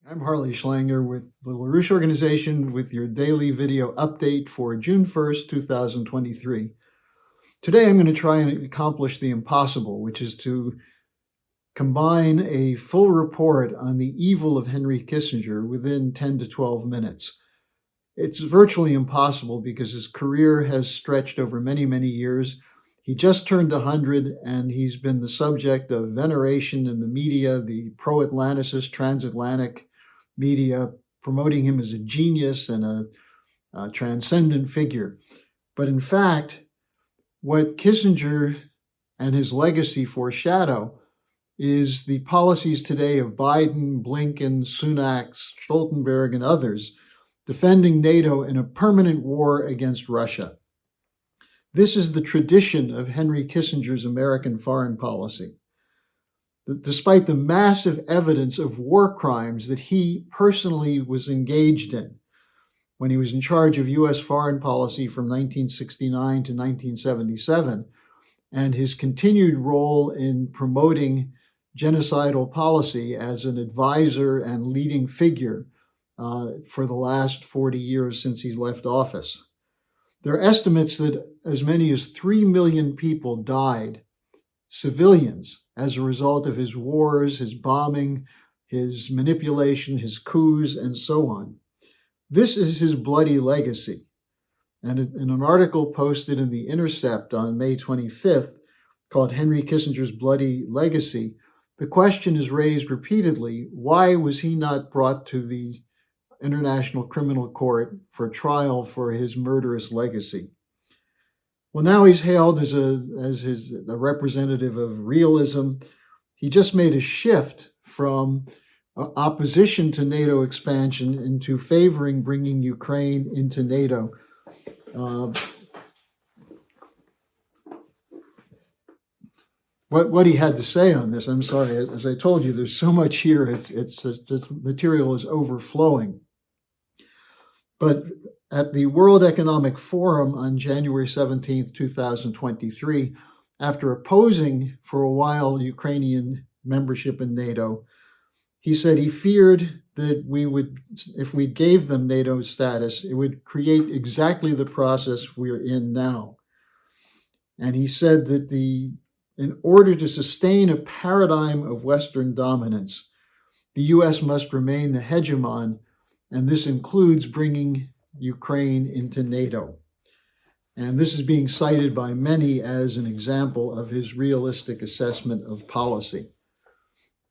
I'm Harley Schlanger with the LaRouche Organization with your daily video update for June 1st, 2023. Today I'm going to try and accomplish the impossible, which is to combine a full report on the evil of Henry Kissinger within 10 to 12 minutes. It's virtually impossible because his career has stretched over many, many years. He just turned 100 and he's been the subject of veneration in the media, the pro-Atlanticist, transatlantic media, promoting him as a genius and a transcendent figure. But in fact, what Kissinger and his legacy foreshadow is the policies today of Biden, Blinken, Sunak, Stoltenberg, and others defending NATO in a permanent war against Russia. This is the tradition of Henry Kissinger's American foreign policy. Despite the massive evidence of war crimes that he personally was engaged in when he was in charge of U.S. foreign policy from 1969 to 1977, and his continued role in promoting genocidal policy as an advisor and leading figure for the last 40 years since he's left office. There are estimates that as many as 3 million people died, civilians, as a result of his wars, his bombing, his manipulation, his coups, and so on. This is his bloody legacy. And in an article posted in The Intercept on May 25th, called Henry Kissinger's Bloody Legacy, the question is raised repeatedly, why was he not brought to the International Criminal Court for trial for his murderous legacy? Well, now he's hailed as a representative of realism. He just made a shift from opposition to NATO expansion into favoring bringing Ukraine into NATO. What he had to say on this, I'm sorry, as I told you, there's so much here, this material is overflowing. But at the World Economic Forum on January 17th, 2023, after opposing for a while Ukrainian membership in NATO, he said he feared that if we gave them NATO status, it would create exactly the process we're in now. And he said that in order to sustain a paradigm of Western dominance, the U.S. must remain the hegemon, and this includes bringing Ukraine into NATO. And this is being cited by many as an example of his realistic assessment of policy.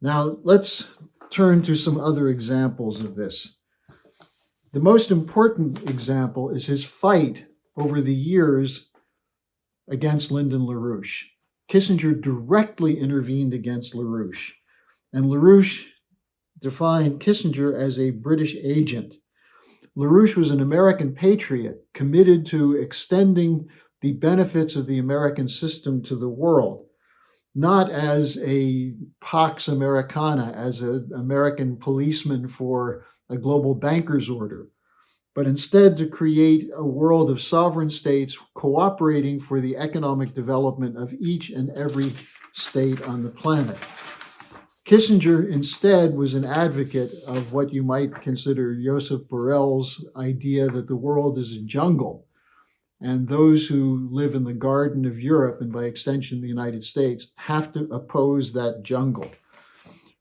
Now, let's turn to some other examples of this. The most important example is his fight over the years against Lyndon LaRouche. Kissinger directly intervened against LaRouche, and LaRouche defined Kissinger as a British agent. LaRouche was an American patriot committed to extending the benefits of the American system to the world, not as a Pax Americana, as an American policeman for a global banker's order, but instead to create a world of sovereign states cooperating for the economic development of each and every state on the planet. Kissinger instead was an advocate of what you might consider Joseph Borrell's idea that the world is a jungle, and those who live in the Garden of Europe, and by extension the United States, have to oppose that jungle.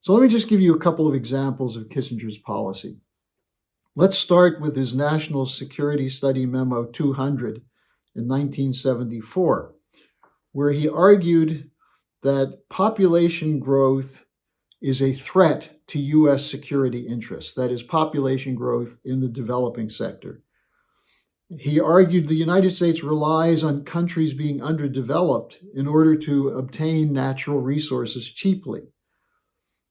So let me just give you a couple of examples of Kissinger's policy. Let's start with his National Security Study Memo 200 in 1974, where he argued that population growth is a threat to U.S. security interests, that is, population growth in the developing sector. He argued the United States relies on countries being underdeveloped in order to obtain natural resources cheaply.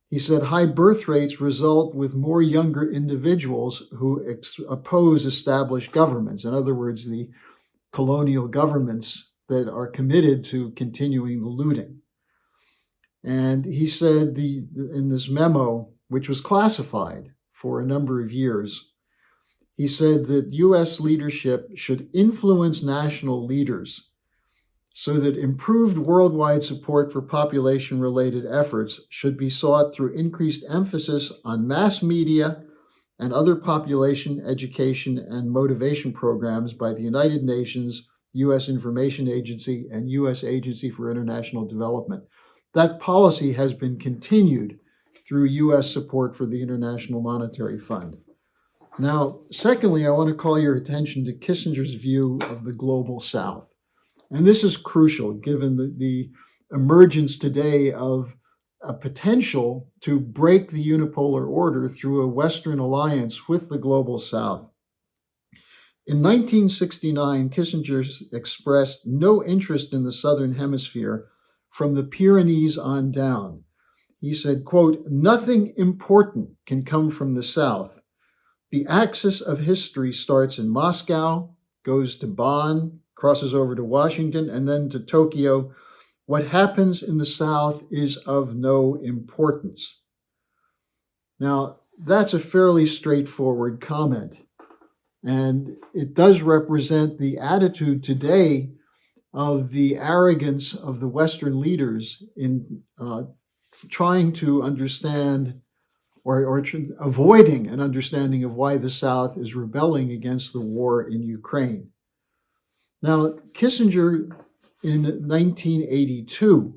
He said high birth rates result with more younger individuals who oppose established governments. In other words, the colonial governments that are committed to continuing the looting. And he said in this memo, which was classified for a number of years, he said that U.S. leadership should influence national leaders so that improved worldwide support for population-related efforts should be sought through increased emphasis on mass media and other population education and motivation programs by the United Nations, U.S. Information Agency, and U.S. Agency for International Development. That policy has been continued through U.S. support for the International Monetary Fund. Now, secondly, I want to call your attention to Kissinger's view of the global South. And this is crucial given the emergence today of a potential to break the unipolar order through a Western alliance with the global South. In 1969, Kissinger expressed no interest in the Southern Hemisphere from the Pyrenees on down. He said, quote, "Nothing important can come from the South. The axis of history starts in Moscow, goes to Bonn, crosses over to Washington, and then to Tokyo. What happens in the South is of no importance." Now, that's a fairly straightforward comment, and it does represent the attitude today of the arrogance of the Western leaders in trying to understand or avoiding an understanding of why the South is rebelling against the war in Ukraine. Now, Kissinger in 1982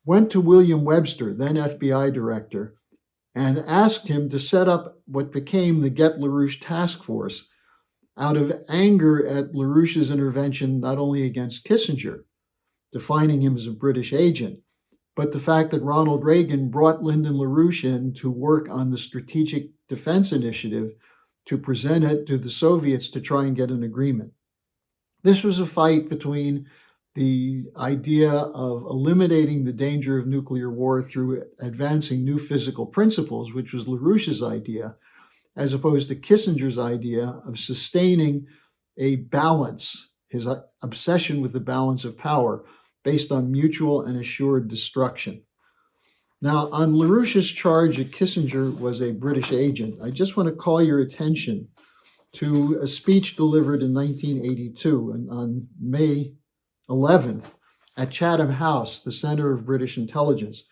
went to William Webster, then FBI director, and asked him to set up what became the Get LaRouche Task Force out of anger at LaRouche's intervention not only against Kissinger, defining him as a British agent, but the fact that Ronald Reagan brought Lyndon LaRouche in to work on the Strategic Defense Initiative to present it to the Soviets to try and get an agreement. This was a fight between the idea of eliminating the danger of nuclear war through advancing new physical principles, which was LaRouche's idea, as opposed to Kissinger's idea of sustaining a balance, his obsession with the balance of power based on mutual and assured destruction. Now, on LaRouche's charge that Kissinger was a British agent, I just want to call your attention to a speech delivered in 1982 on May 11th at Chatham House, the Center of British Intelligence,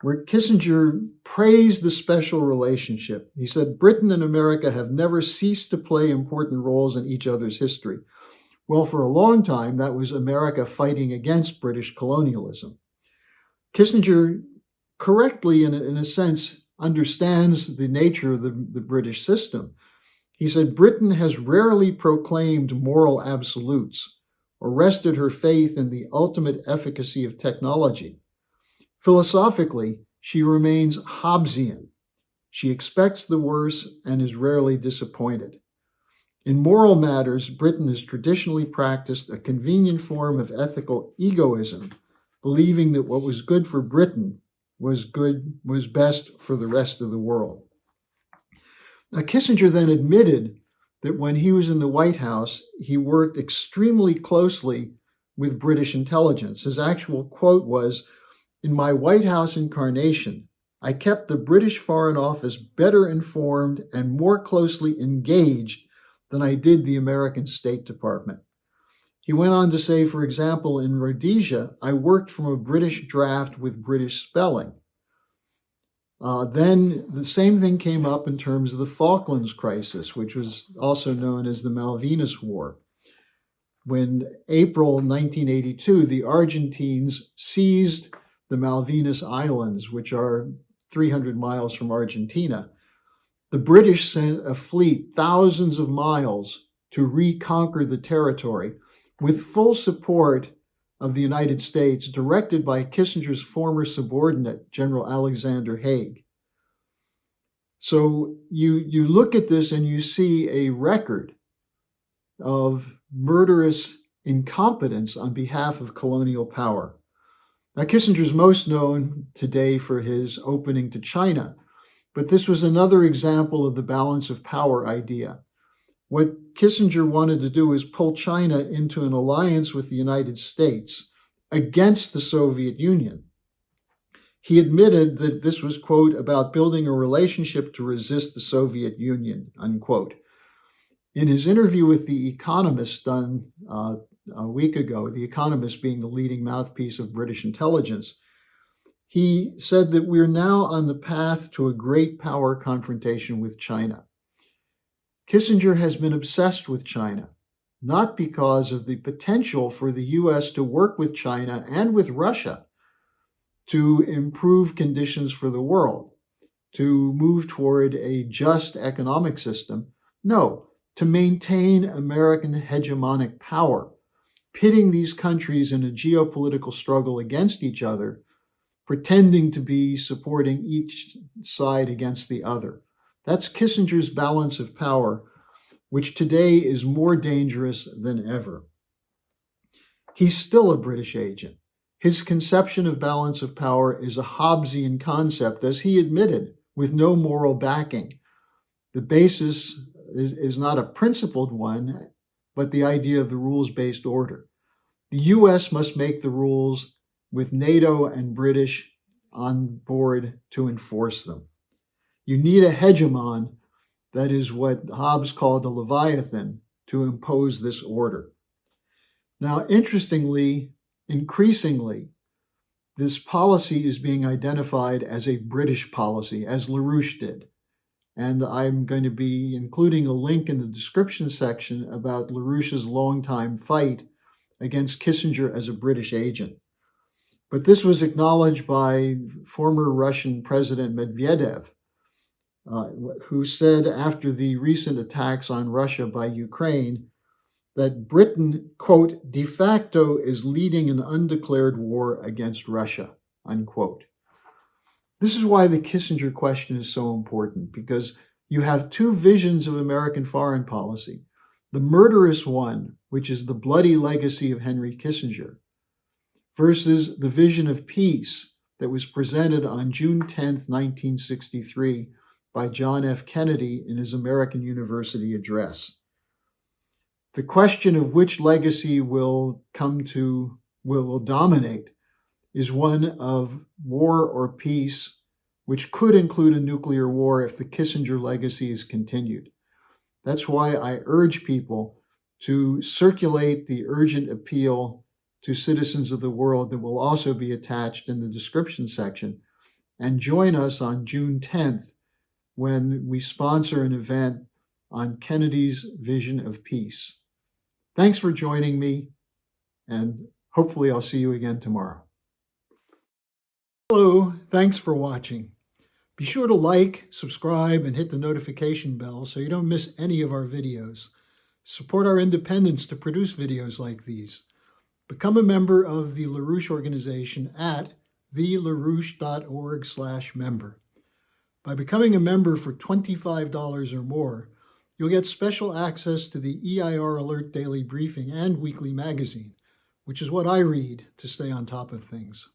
where Kissinger praised the special relationship. He said, "Britain and America have never ceased to play important roles in each other's history." Well, for a long time, that was America fighting against British colonialism. Kissinger correctly, in a sense, understands the nature of the British system. He said, "Britain has rarely proclaimed moral absolutes or rested her faith in the ultimate efficacy of technology. Philosophically, she remains Hobbesian. She expects the worst and is rarely disappointed. In moral matters, Britain has traditionally practiced a convenient form of ethical egoism, believing that what was good for Britain was best for the rest of the world." Now, Kissinger then admitted that when he was in the White House, he worked extremely closely with British intelligence. His actual quote was, "In my White House incarnation, I kept the British Foreign Office better informed and more closely engaged than I did the American State Department." He went on to say, for example, in Rhodesia, "I worked from a British draft with British spelling." Then the same thing came up in terms of the Falklands crisis, which was also known as the Malvinas War. When April 1982, the Argentines seized the Malvinas Islands, which are 300 miles from Argentina, the British sent a fleet thousands of miles to reconquer the territory with full support of the United States, directed by Kissinger's former subordinate, General Alexander Haig. So you look at this and you see a record of murderous incompetence on behalf of colonial power. Now, Kissinger is most known today for his opening to China, but this was another example of the balance of power idea. What Kissinger wanted to do is pull China into an alliance with the United States against the Soviet Union. He admitted that this was, quote, about building a relationship to resist the Soviet Union, unquote. In his interview with The Economist done a week ago, The Economist being the leading mouthpiece of British intelligence. He said that we're now on the path to a great power confrontation with China. Kissinger has been obsessed with China, not because of the potential for the US to work with China and with Russia to improve conditions for the world, to move toward a just economic system. No, to maintain American hegemonic power, pitting these countries in a geopolitical struggle against each other, pretending to be supporting each side against the other. That's Kissinger's balance of power, which today is more dangerous than ever. He's still a British agent. His conception of balance of power is a Hobbesian concept, as he admitted, with no moral backing. The basis is not a principled one, but the idea of the rules-based order. The US must make the rules with NATO and British on board to enforce them. You need a hegemon, that is what Hobbes called a Leviathan, to impose this order. Now, interestingly, increasingly, this policy is being identified as a British policy, as LaRouche did. And I'm going to be including a link in the description section about LaRouche's longtime fight against Kissinger as a British agent. But this was acknowledged by former Russian President Medvedev, who said after the recent attacks on Russia by Ukraine that Britain, quote, de facto is leading an undeclared war against Russia, unquote. This is why the Kissinger question is so important, because you have two visions of American foreign policy. The murderous one, which is the bloody legacy of Henry Kissinger, versus the vision of peace that was presented on June 10th, 1963 by John F. Kennedy in his American University address. The question of which legacy will dominate is one of war or peace, which could include a nuclear war if the Kissinger legacy is continued. That's why I urge people to circulate the urgent appeal to citizens of the world that will also be attached in the description section, and join us on June 10th when we sponsor an event on Kennedy's vision of peace. Thanks for joining me, and hopefully I'll see you again tomorrow. Hello, thanks for watching. Be sure to like, subscribe, and hit the notification bell so you don't miss any of our videos. Support our independence to produce videos like these. Become a member of the LaRouche organization at thelarouche.org/member. By becoming a member for $25 or more, you'll get special access to the EIR Alert Daily Briefing and Weekly Magazine, which is what I read to stay on top of things.